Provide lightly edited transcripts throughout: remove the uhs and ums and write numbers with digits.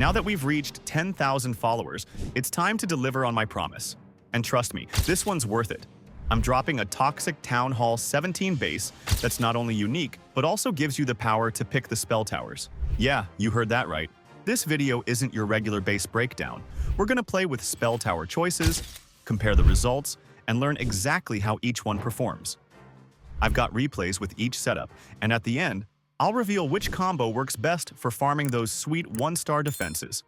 Now that we've reached 10,000 followers, it's time to deliver on my promise. And trust me, this one's worth it. I'm dropping a TOXIC Town Hall 17 base that's not only unique, but also gives you the power to pick the spell towers. Yeah, you heard that right. This video isn't your regular base breakdown. We're gonna play with spell tower choices, compare the results, and learn exactly how each one performs. I've got replays with each setup, and at the end, I'll reveal which combo works best for farming those sweet one-star defenses.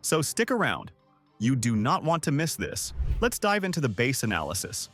So stick around. You do not want to miss this. Let's dive into the base analysis.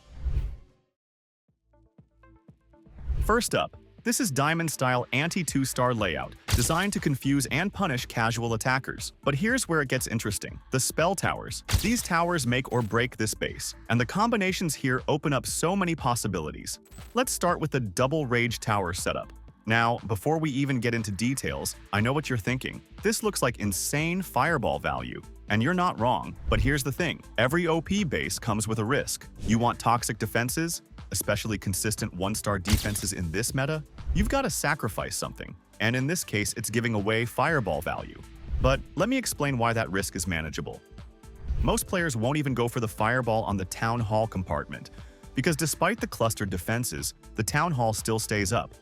First up, this is Diamond-style anti-2-star layout, designed to confuse and punish casual attackers. But here's where it gets interesting. The spell towers. These towers make or break this base, and the combinations here open up so many possibilities. Let's start with the double rage tower setup. Now, before we even get into details, I know what you're thinking. This looks like insane fireball value. And you're not wrong, but here's the thing. Every OP base comes with a risk. You want toxic defenses, especially consistent one-star defenses in this meta? You've got to sacrifice something, and in this case, it's giving away fireball value. But let me explain why that risk is manageable. Most players won't even go for the fireball on the Town Hall compartment, because despite the clustered defenses, the Town Hall still stays up.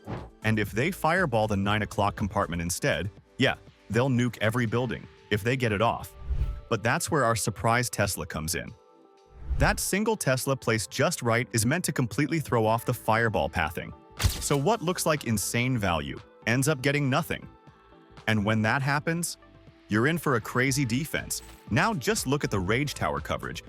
And if they fireball the 9 o'clock compartment instead, yeah, they'll nuke every building, if they get it off. But that's where our surprise Tesla comes in. That single Tesla placed just right is meant to completely throw off the fireball pathing. So what looks like insane value ends up getting nothing. And when that happens, you're in for a crazy defense. Now just look at the Rage Tower coverage.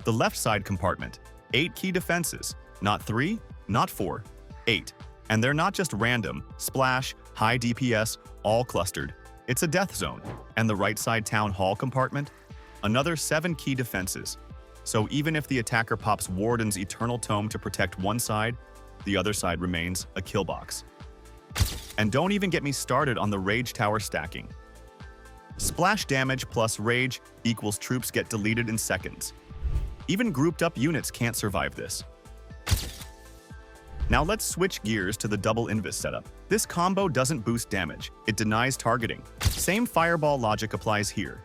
The left side compartment, 8 key defenses. Not 3, not 4, 8. And they're not just random, splash, high DPS, all clustered. It's a death zone. And the right side Town Hall compartment, another 7 key defenses. So even if the attacker pops Warden's Eternal Tome to protect one side, the other side remains a kill box. And don't even get me started on the Rage Tower stacking. Splash damage plus Rage equals troops get deleted in seconds. Even grouped up units can't survive this. Now let's switch gears to the double Invis setup. This combo doesn't boost damage, it denies targeting. Same fireball logic applies here.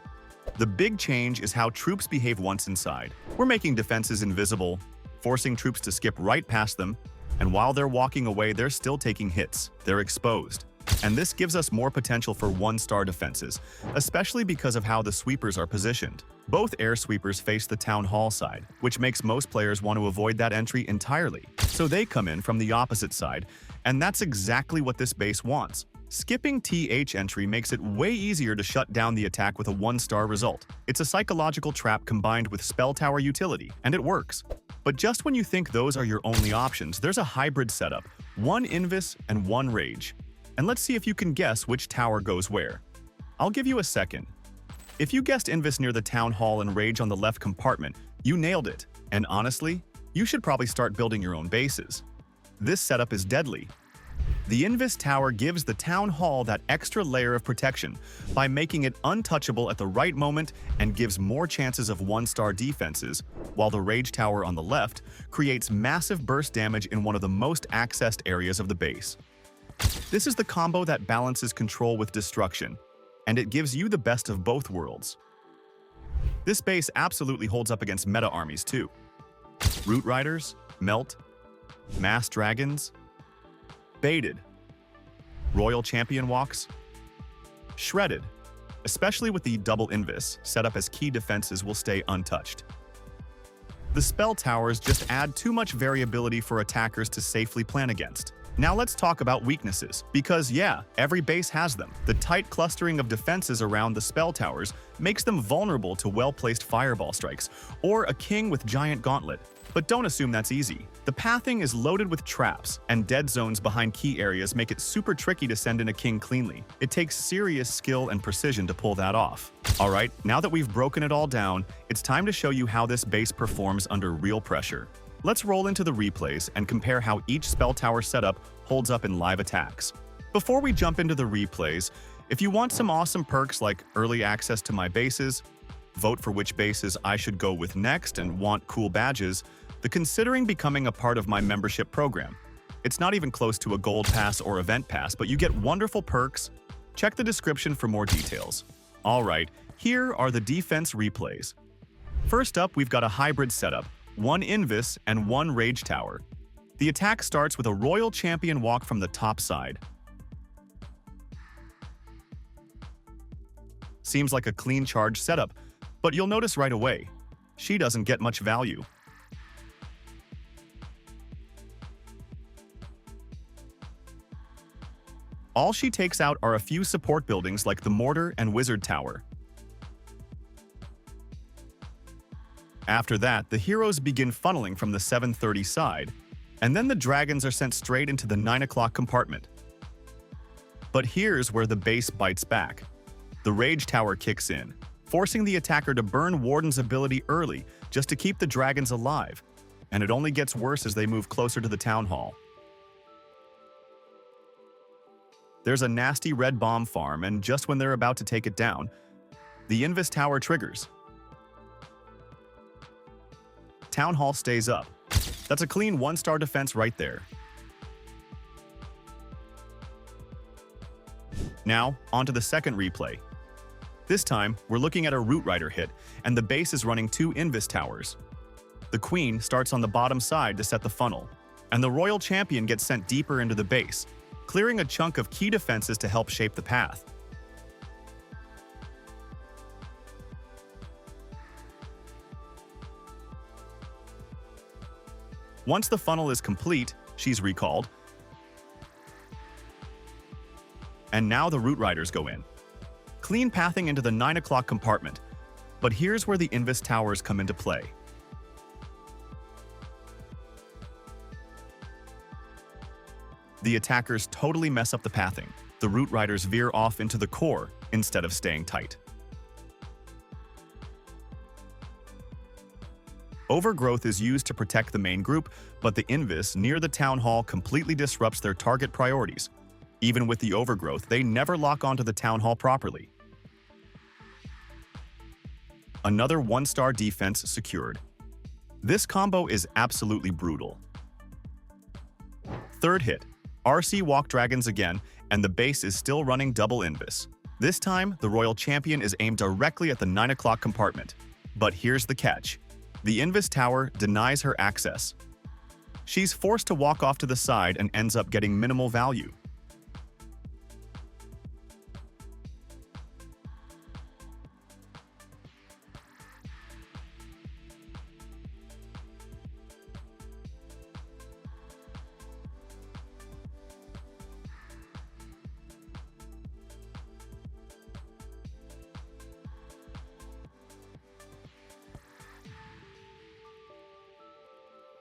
The big change is how troops behave once inside. We're making defenses invisible, forcing troops to skip right past them, and while they're walking away, they're still taking hits. They're exposed. And this gives us more potential for one-star defenses, especially because of how the sweepers are positioned. Both air sweepers face the Town Hall side, which makes most players want to avoid that entry entirely. So they come in from the opposite side, and that's exactly what this base wants. Skipping TH entry makes it way easier to shut down the attack with a one-star result. It's a psychological trap combined with spell tower utility, and it works. But just when you think those are your only options, there's a hybrid setup, 1 Invis and 1 Rage. And let's see if you can guess which tower goes where. I'll give you a second. If you guessed Invis near the Town Hall and Rage on the left compartment, you nailed it. And honestly, you should probably start building your own bases. This setup is deadly. The Invis Tower gives the Town Hall that extra layer of protection by making it untouchable at the right moment and gives more chances of one-star defenses, while the Rage Tower on the left creates massive burst damage in one of the most accessed areas of the base. This is the combo that balances control with destruction, and it gives you the best of both worlds. This base absolutely holds up against meta armies too. Root Riders, Melt, Mass Dragons, Baited, Royal Champion Walks, Shredded, especially with the double Invis set up as key defenses will stay untouched. The spell towers just add too much variability for attackers to safely plan against. Now let's talk about weaknesses, because yeah, every base has them. The tight clustering of defenses around the spell towers makes them vulnerable to well-placed fireball strikes, or a king with giant gauntlet. But don't assume that's easy. The pathing is loaded with traps, and dead zones behind key areas make it super tricky to send in a king cleanly. It takes serious skill and precision to pull that off. Alright, now that we've broken it all down, it's time to show you how this base performs under real pressure. Let's roll into the replays and compare how each spell tower setup holds up in live attacks. Before we jump into the replays, if you want some awesome perks like early access to my bases, vote for which bases I should go with next, and want cool badges, then considering becoming a part of my membership program. It's not even close to a gold pass or event pass, but you get wonderful perks. Check the description for more details. Alright, here are the defense replays. First up, we've got a hybrid setup, one Invis and one Rage Tower. The attack starts with a Royal Champion walk from the top side. Seems like a clean charge setup, but you'll notice right away, she doesn't get much value. All she takes out are a few support buildings like the Mortar and Wizard Tower. After that, the heroes begin funneling from the 730 side, and then the dragons are sent straight into the 9 o'clock compartment. But here's where the base bites back. The Rage Tower kicks in, forcing the attacker to burn Warden's ability early just to keep the dragons alive, and it only gets worse as they move closer to the Town Hall. There's a nasty red bomb farm, and just when they're about to take it down, the Invis Tower triggers. Town Hall stays up. That's a clean 1-star defense right there. Now, onto the second replay. This time, we're looking at a Root Rider hit, and the base is running 2 Invis Towers. The Queen starts on the bottom side to set the funnel, and the Royal Champion gets sent deeper into the base, clearing a chunk of key defenses to help shape the path. Once the funnel is complete, she's recalled, and now the Root Riders go in. Clean pathing into the 9 o'clock compartment, but here's where the Invis Towers come into play. The attackers totally mess up the pathing. The Root Riders veer off into the core instead of staying tight. Overgrowth is used to protect the main group, but the Invis near the Town Hall completely disrupts their target priorities. Even with the overgrowth, they never lock onto the Town Hall properly. Another 1-star defense secured. This combo is absolutely brutal. Third hit. RC walk dragons again, and the base is still running double Invis. This time, the Royal Champion is aimed directly at the 9 o'clock compartment. But here's the catch. The Invis Tower denies her access. She's forced to walk off to the side and ends up getting minimal value.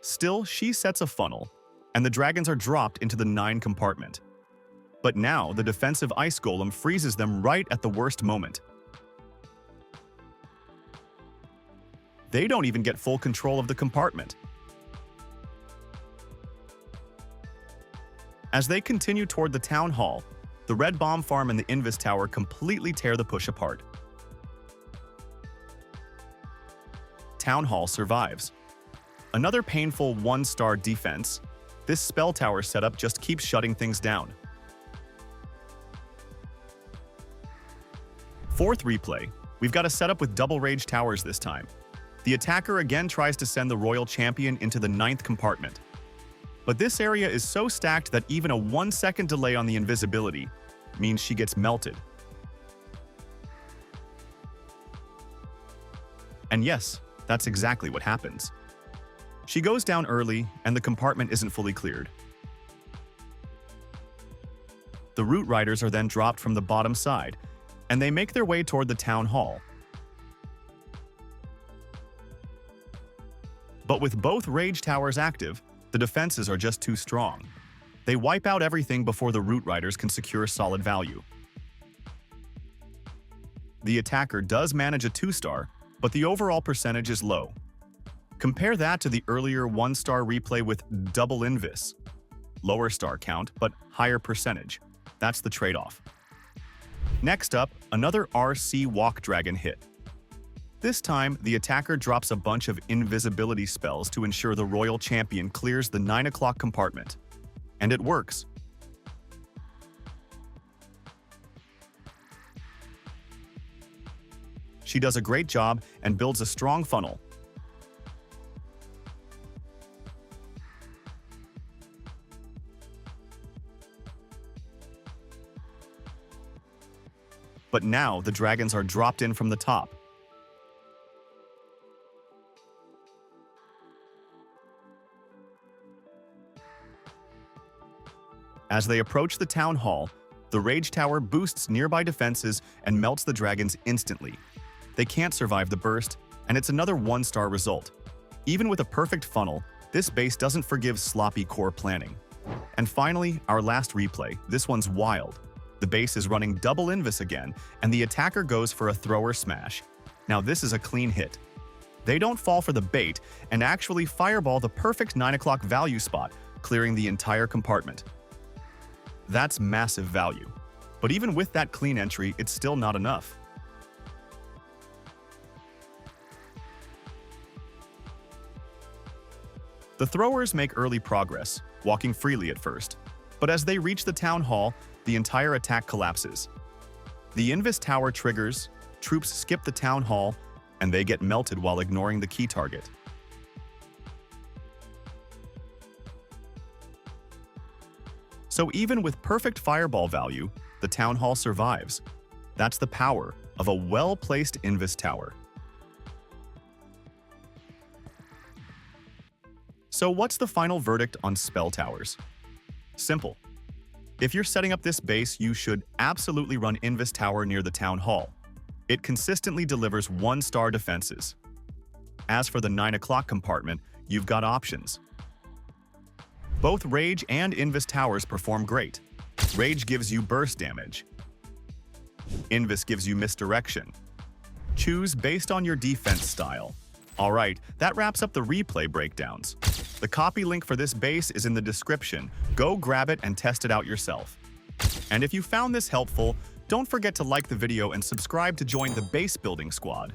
Still, she sets a funnel, and the dragons are dropped into the 9 compartment. But now, the defensive Ice Golem freezes them right at the worst moment. They don't even get full control of the compartment. As they continue toward the Town Hall, the Red Bomb Farm and the Invis Tower completely tear the push apart. Town Hall survives. Another painful 1-star defense. This spell tower setup just keeps shutting things down. Fourth replay, we've got a setup with double Rage Towers this time. The attacker again tries to send the Royal Champion into the 9th compartment. But this area is so stacked that even a 1-second delay on the invisibility means she gets melted. And yes, that's exactly what happens. She goes down early, and the compartment isn't fully cleared. The Root Riders are then dropped from the bottom side, and they make their way toward the Town Hall. But with both Rage Towers active, the defenses are just too strong. They wipe out everything before the Root Riders can secure solid value. The attacker does manage a 2-star, but the overall percentage is low. Compare that to the earlier 1-star replay with double Invis. Lower star count, but higher percentage. That's the trade-off. Next up, another RC Walk Dragon hit. This time, the attacker drops a bunch of invisibility spells to ensure the Royal Champion clears the 9 o'clock compartment. And it works. She does a great job and builds a strong funnel. But now the dragons are dropped in from the top. As they approach the town hall, the Rage Tower boosts nearby defenses and melts the dragons instantly. They can't survive the burst, and it's another 1-star result. Even with a perfect funnel, this base doesn't forgive sloppy core planning. And finally, our last replay. This one's wild. The base is running double invis again, and the attacker goes for a thrower smash. Now this is a clean hit. They don't fall for the bait and actually fireball the perfect 9 o'clock value spot, clearing the entire compartment. That's massive value. But even with that clean entry, it's still not enough. The throwers make early progress, walking freely at first. But as they reach the town hall, the entire attack collapses. The Invis Tower triggers, troops skip the town hall, and they get melted while ignoring the key target. So even with perfect fireball value, the town hall survives. That's the power of a well-placed Invis Tower. So what's the final verdict on spell towers? Simple. If you're setting up this base, you should absolutely run Invis Tower near the town hall. It consistently delivers 1-star defenses. As for the 9 o'clock compartment, you've got options. Both Rage and Invis Towers perform great. Rage gives you burst damage. Invis gives you misdirection. Choose based on your defense style. Alright, that wraps up the replay breakdowns. The copy link for this base is in the description. Go grab it and test it out yourself. And if you found this helpful, don't forget to like the video and subscribe to join the base building squad.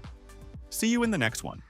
See you in the next one.